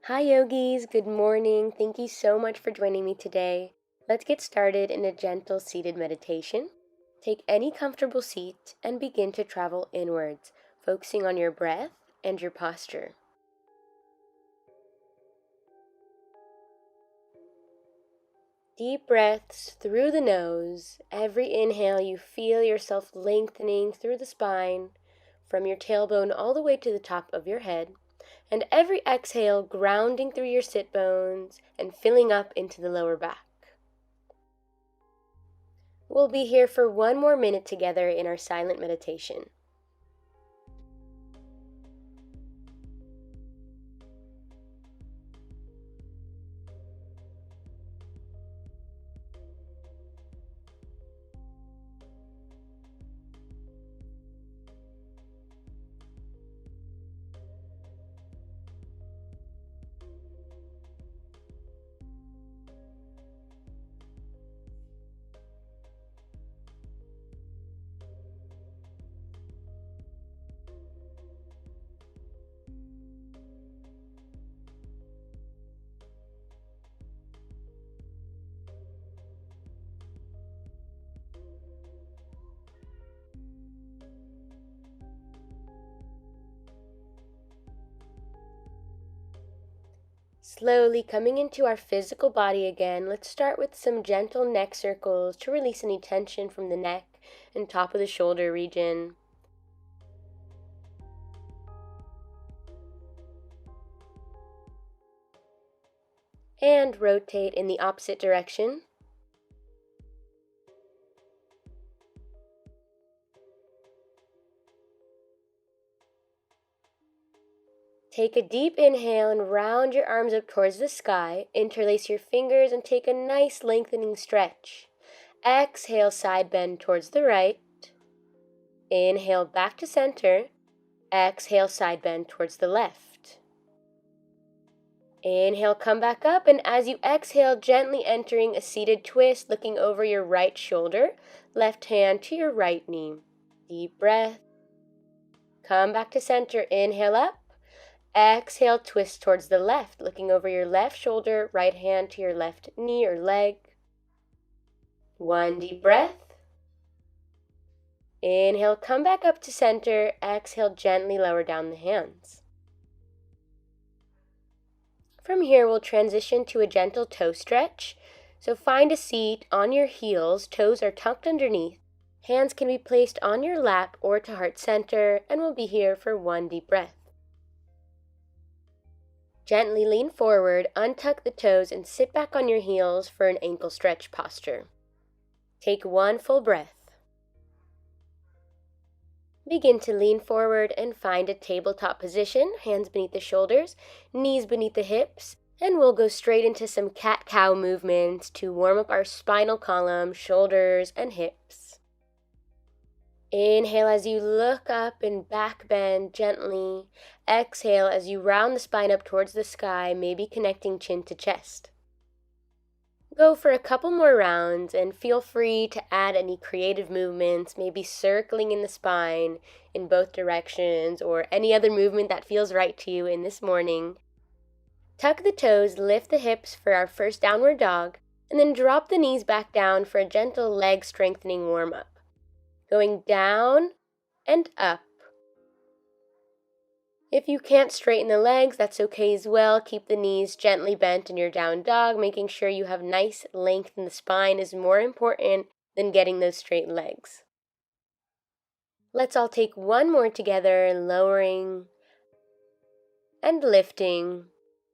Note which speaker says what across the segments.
Speaker 1: Hi yogis, good morning. Thank you so much for joining me today. Let's get started in a gentle seated meditation. Take any comfortable seat and begin to travel inwards, focusing on your breath and your posture. Deep breaths through the nose. Every inhale, you feel yourself lengthening through the spine, from your tailbone all the way to the top of your head. And every exhale, grounding through your sit bones and filling up into the lower back. We'll be here for one more minute together in our silent meditation. Slowly coming into our physical body again, let's start with some gentle neck circles to release any tension from the neck and top of the shoulder region. And rotate in the opposite direction. Take a deep inhale and round your arms up towards the sky. Interlace your fingers and take a nice lengthening stretch. Exhale, side bend towards the right. Inhale back to center. Exhale, side bend towards the left. Inhale, come back up, and as you exhale, gently entering a seated twist, looking over your right shoulder, left hand to your right knee. Deep breath. Come back to center. Inhale up. Exhale, twist towards the left, looking over your left shoulder, right hand to your left knee or leg. One deep breath. Inhale, come back up to center. Exhale, gently lower down the hands. From here, we'll transition to a gentle toe stretch. So find a seat on your heels, toes are tucked underneath. Hands can be placed on your lap or to heart center, and we'll be here for one deep breath. Gently lean forward, untuck the toes, and sit back on your heels for an ankle stretch posture. Take one full breath. Begin to lean forward and find a tabletop position, hands beneath the shoulders, knees beneath the hips, and we'll go straight into some cat-cow movements to warm up our spinal column, shoulders, and hips. Inhale as you look up and back bend gently. Exhale as you round the spine up towards the sky, maybe connecting chin to chest. Go for a couple more rounds and feel free to add any creative movements, maybe circling in the spine in both directions or any other movement that feels right to you in this morning. Tuck the toes, lift the hips for our first downward dog, and then drop the knees back down for a gentle leg strengthening warm-up. Going down and up. If you can't straighten the legs, that's okay as well. Keep the knees gently bent in your down dog. Making sure you have nice length in the spine is more important than getting those straight legs. Let's all take one more together, lowering and lifting.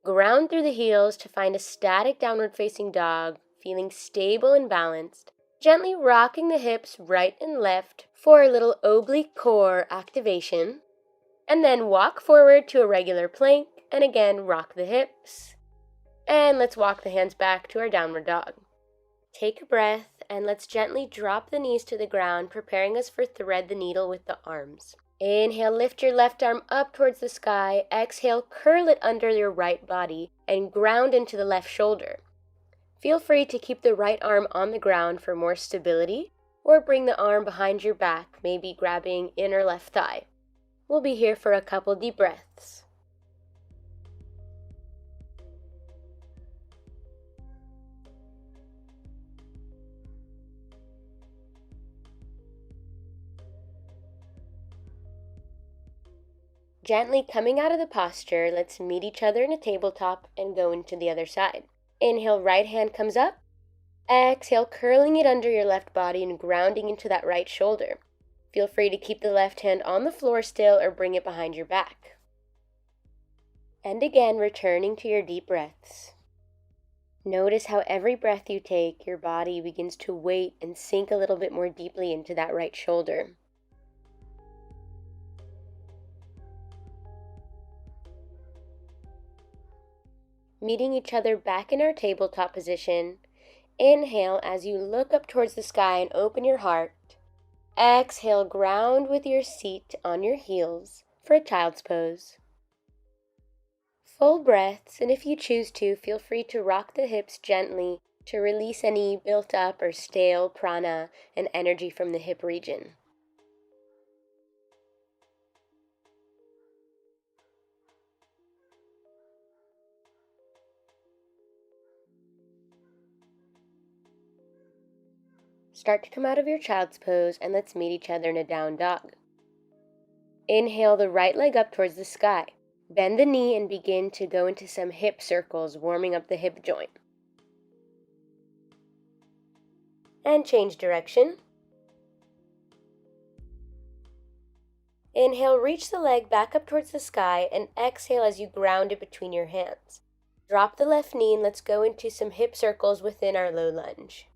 Speaker 1: Ground through the heels to find a static downward facing dog, feeling stable and balanced. Gently rocking the hips right and left for a little oblique core activation. And then walk forward to a regular plank, and again rock the hips. And let's walk the hands back to our downward dog. Take a breath, and let's gently drop the knees to the ground, preparing us for thread the needle with the arms. Inhale, lift your left arm up towards the sky. Exhale, curl it under your right body and ground into the left shoulder. Feel free to keep the right arm on the ground for more stability, or bring the arm behind your back, maybe grabbing inner left thigh. We'll be here for a couple deep breaths. Gently coming out of the posture, let's meet each other in a tabletop and go into the other side. Inhale, right hand comes up. Exhale, curling it under your left body and grounding into that right shoulder. Feel free to keep the left hand on the floor still or bring it behind your back. And again, returning to your deep breaths. Notice how every breath you take, your body begins to weight and sink a little bit more deeply into that right shoulder. Meeting each other back in our tabletop position. Inhale as you look up towards the sky and open your heart. Exhale, ground with your seat on your heels for a child's pose. Full breaths, and if you choose to, feel free to rock the hips gently to release any built up or stale prana and energy from the hip region. Start to come out of your child's pose, and let's meet each other in a down dog. Inhale the right leg up towards the sky. Bend the knee and begin to go into some hip circles, warming up the hip joint. And change direction. Inhale, reach the leg back up towards the sky, and exhale as you ground it between your hands. Drop the left knee and let's go into some hip circles within our low lunge.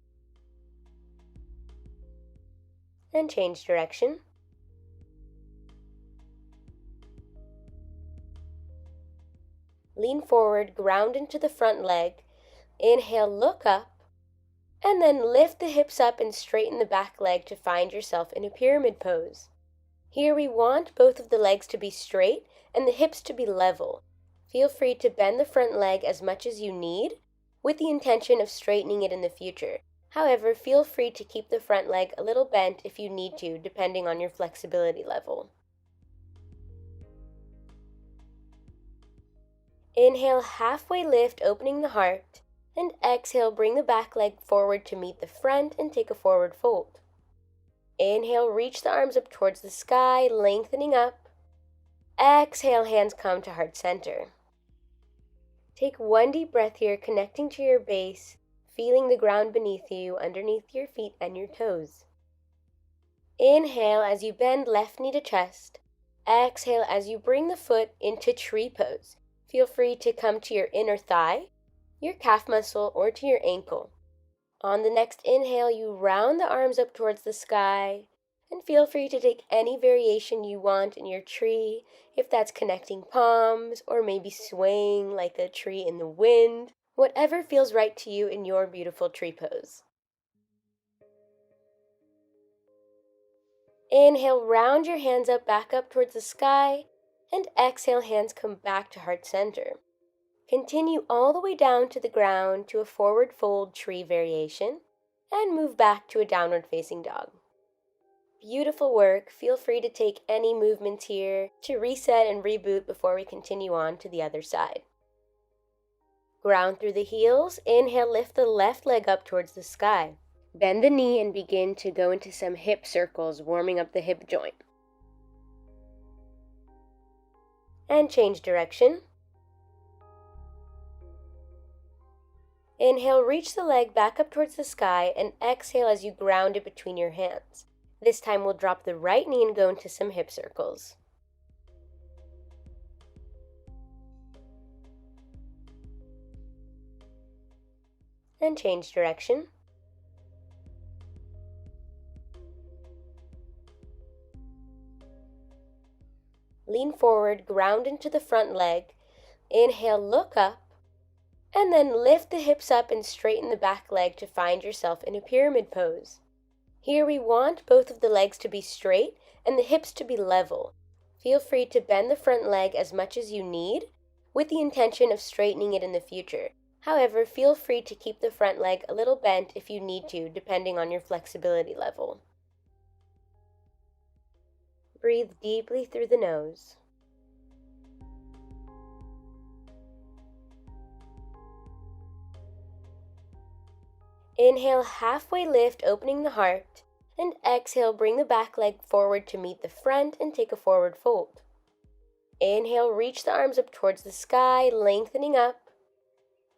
Speaker 1: And change direction. Lean forward, ground into the front leg. Inhale, look up, and then lift the hips up and straighten the back leg to find yourself in a pyramid pose. Here we want both of the legs to be straight and the hips to be level. Feel free to bend the front leg as much as you need with the intention of straightening it in the future. However, feel free to keep the front leg a little bent if you need to, depending on your flexibility level. Inhale, halfway lift, opening the heart, and exhale, bring the back leg forward to meet the front and take a forward fold. Inhale, reach the arms up towards the sky, lengthening up. Exhale, hands come to heart center. Take one deep breath here, connecting to your base, feeling the ground beneath you, underneath your feet and your toes. Inhale as you bend left knee to chest. Exhale as you bring the foot into tree pose. Feel free to come to your inner thigh, your calf muscle, or to your ankle. On the next inhale, you round the arms up towards the sky, and feel free to take any variation you want in your tree, if that's connecting palms, or maybe swaying like a tree in the wind, whatever feels right to you in your beautiful tree pose. Inhale, round your hands up, back up towards the sky, and exhale, hands come back to heart center. Continue all the way down to the ground to a forward fold tree variation, and move back to a downward facing dog. Beautiful work. Feel free to take any movements here to reset and reboot before we continue on to the other side. Ground through the heels. Inhale, lift the left leg up towards the sky. Bend the knee and begin to go into some hip circles, warming up the hip joint. And change direction. Inhale, reach the leg back up towards the sky, and exhale as you ground it between your hands. This time we'll drop the right knee and go into some hip circles. And change direction. Lean forward, ground into the front leg. Inhale, look up, and then lift the hips up and straighten the back leg to find yourself in a pyramid pose. Here we want both of the legs to be straight and the hips to be level. Feel free to bend the front leg as much as you need with the intention of straightening it in the future. However, feel free to keep the front leg a little bent if you need to, depending on your flexibility level. Breathe deeply through the nose. Inhale, halfway lift, opening the heart, and exhale, bring the back leg forward to meet the front and take a forward fold. Inhale, reach the arms up towards the sky, lengthening up.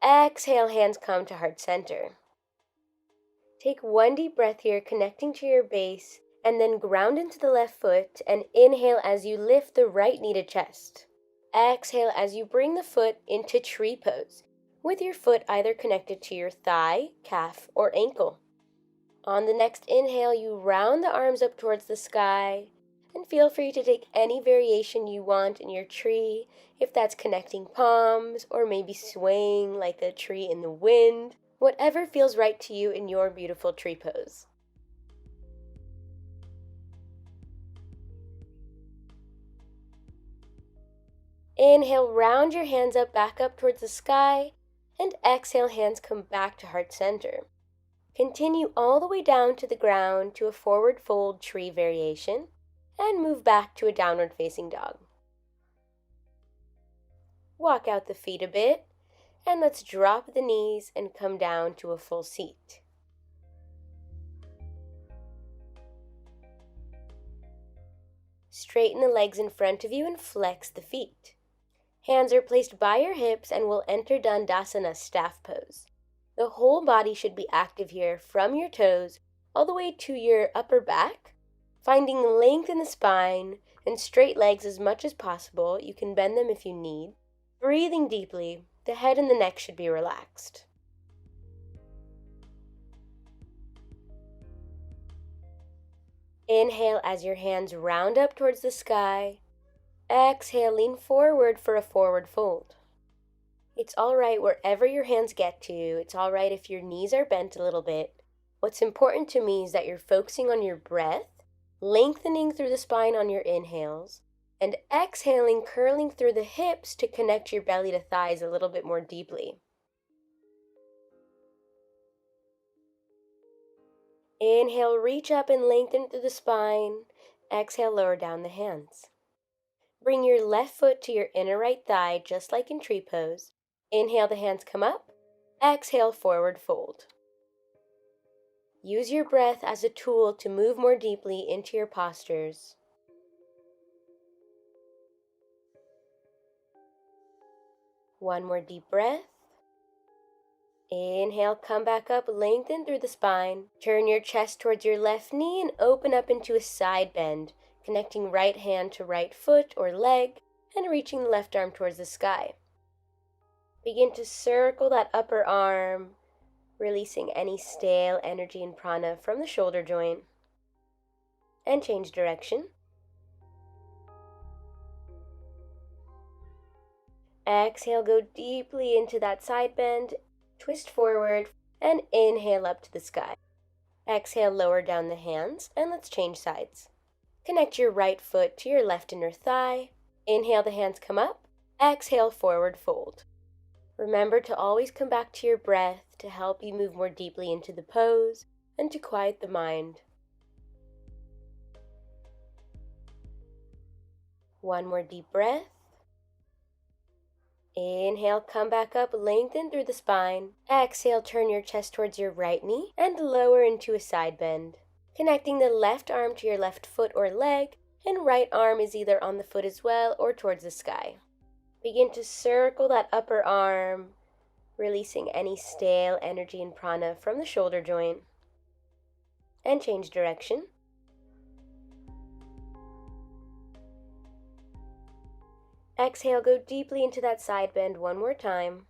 Speaker 1: Exhale, hands come to heart center. Take one deep breath here, connecting to your base, and then ground into the left foot, and inhale as you lift the right knee to chest. Exhale as you bring the foot into tree pose, with your foot either connected to your thigh, calf, or ankle. On the next inhale, you round the arms up towards the sky, and feel free to take any variation you want in your tree, if that's connecting palms, or maybe swaying like a tree in the wind. Whatever feels right to you in your beautiful tree pose. Inhale, round your hands up, back up towards the sky, and exhale, hands come back to heart center. Continue all the way down to the ground to a forward fold tree variation, and move back to a downward facing dog. Walk out the feet a bit, and let's drop the knees and come down to a full seat. Straighten the legs in front of you and flex the feet. Hands are placed by your hips and we'll enter Dandasana staff pose. The whole body should be active here from your toes all the way to your upper back, finding length in the spine and straight legs as much as possible. You can bend them if you need. Breathing deeply, the head and the neck should be relaxed. Inhale as your hands round up towards the sky. Exhale, lean forward for a forward fold. It's all right wherever your hands get to. It's all right if your knees are bent a little bit. What's important to me is that you're focusing on your breath, lengthening through the spine on your inhales, and exhaling, curling through the hips to connect your belly to thighs a little bit more deeply. Inhale, reach up and lengthen through the spine. Exhale, lower down the hands. Bring your left foot to your inner right thigh, just like in tree pose. Inhale, the hands come up. Exhale, forward fold. Use your breath as a tool to move more deeply into your postures. One more deep breath. Inhale, come back up, lengthen through the spine. Turn your chest towards your left knee and open up into a side bend, connecting right hand to right foot or leg and reaching the left arm towards the sky. Begin to circle that upper arm, releasing any stale energy and prana from the shoulder joint. And change direction. Exhale, go deeply into that side bend, twist forward, and inhale up to the sky. Exhale, lower down the hands, and let's change sides. Connect your right foot to your left inner thigh. Inhale, the hands come up. Exhale, forward fold. Remember to always come back to your breath to help you move more deeply into the pose and to quiet the mind. One more deep breath. Inhale, come back up, lengthen through the spine. Exhale, turn your chest towards your right knee and lower into a side bend. Connecting the left arm to your left foot or leg, and right arm is either on the foot as well or towards the sky. Begin to circle that upper arm, releasing any stale energy and prana from the shoulder joint. And change direction. Exhale, go deeply into that side bend one more time.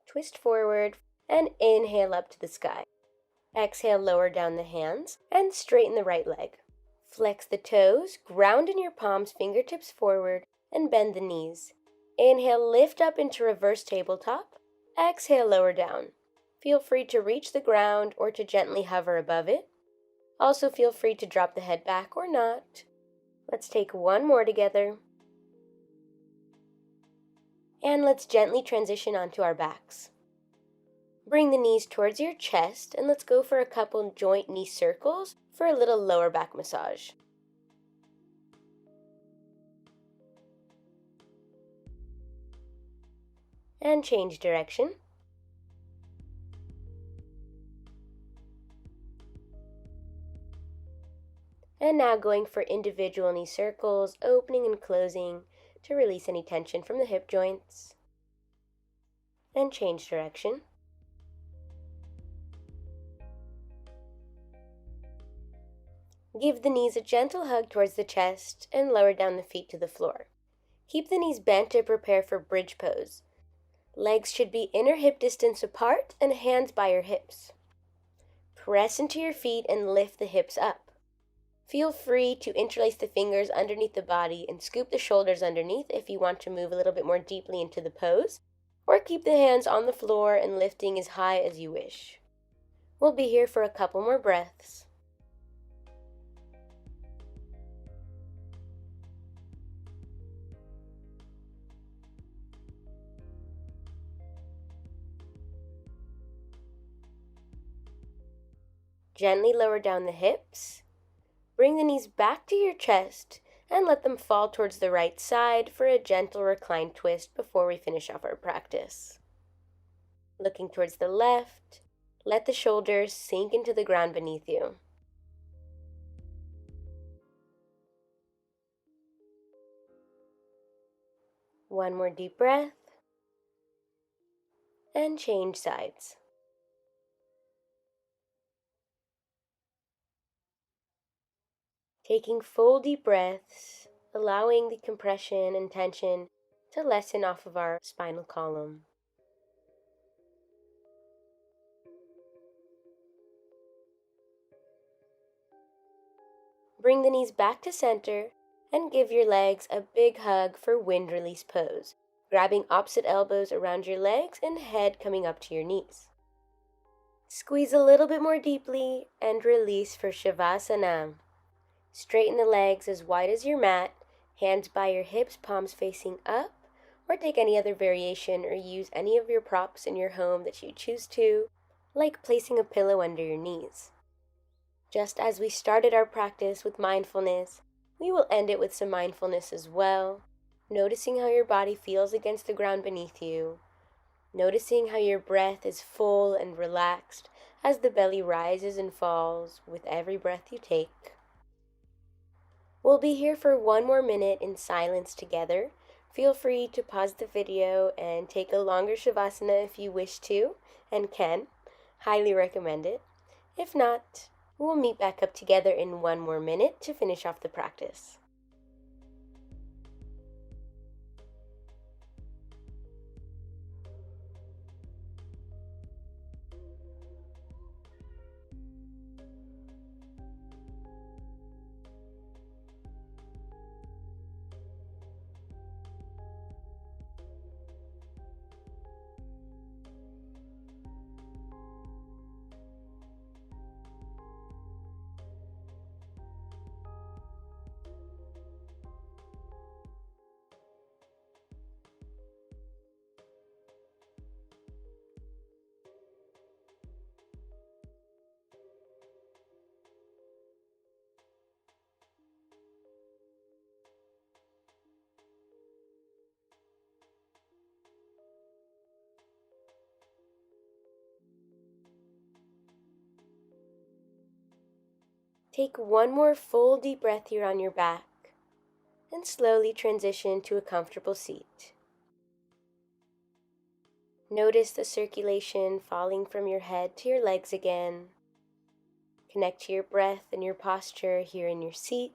Speaker 1: Twist forward and inhale up to the sky. Exhale, lower down the hands and straighten the right leg. Flex the toes, ground in your palms, fingertips forward, and bend the knees. Inhale, lift up into reverse tabletop. Exhale, lower down. Feel free to reach the ground or to gently hover above it. Also feel free to drop the head back or not. Let's take one more together. And let's gently transition onto our backs. Bring the knees towards your chest and let's go for a couple joint knee circles for a little lower back massage. And change direction. And now going for individual knee circles, opening and closing to release any tension from the hip joints. And change direction. Give the knees a gentle hug towards the chest and lower down the feet to the floor. Keep the knees bent to prepare for bridge pose. Legs should be inner hip distance apart and hands by your hips. Press into your feet and lift the hips up. Feel free to interlace the fingers underneath the body and scoop the shoulders underneath if you want to move a little bit more deeply into the pose, or keep the hands on the floor and lifting as high as you wish. We'll be here for a couple more breaths. Gently lower down the hips. Bring the knees back to your chest and let them fall towards the right side for a gentle reclined twist before we finish off our practice. Looking towards the left, let the shoulders sink into the ground beneath you. One more deep breath, and change sides. Taking full deep breaths, allowing the compression and tension to lessen off of our spinal column. Bring the knees back to center and give your legs a big hug for wind release pose, grabbing opposite elbows around your legs and head coming up to your knees. Squeeze a little bit more deeply and release for Shavasana. Straighten the legs as wide as your mat, hands by your hips, palms facing up, or take any other variation or use any of your props in your home that you choose to, like placing a pillow under your knees. Just as we started our practice with mindfulness, we will end it with some mindfulness as well, noticing how your body feels against the ground beneath you, noticing how your breath is full and relaxed as the belly rises and falls with every breath you take. We'll be here for one more minute in silence together. Feel free to pause the video and take a longer Shavasana if you wish to and can. Highly recommend it. If not, we'll meet back up together in one more minute to finish off the practice. Take one more full deep breath here on your back and slowly transition to a comfortable seat. Notice the circulation falling from your head to your legs again. Connect to your breath and your posture here in your seat.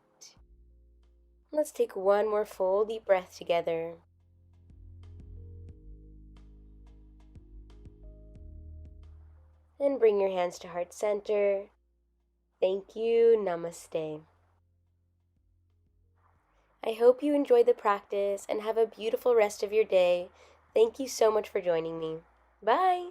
Speaker 1: Let's take one more full deep breath together. And bring your hands to heart center. Thank you. Namaste. I hope you enjoy the practice and have a beautiful rest of your day. Thank you so much for joining me. Bye.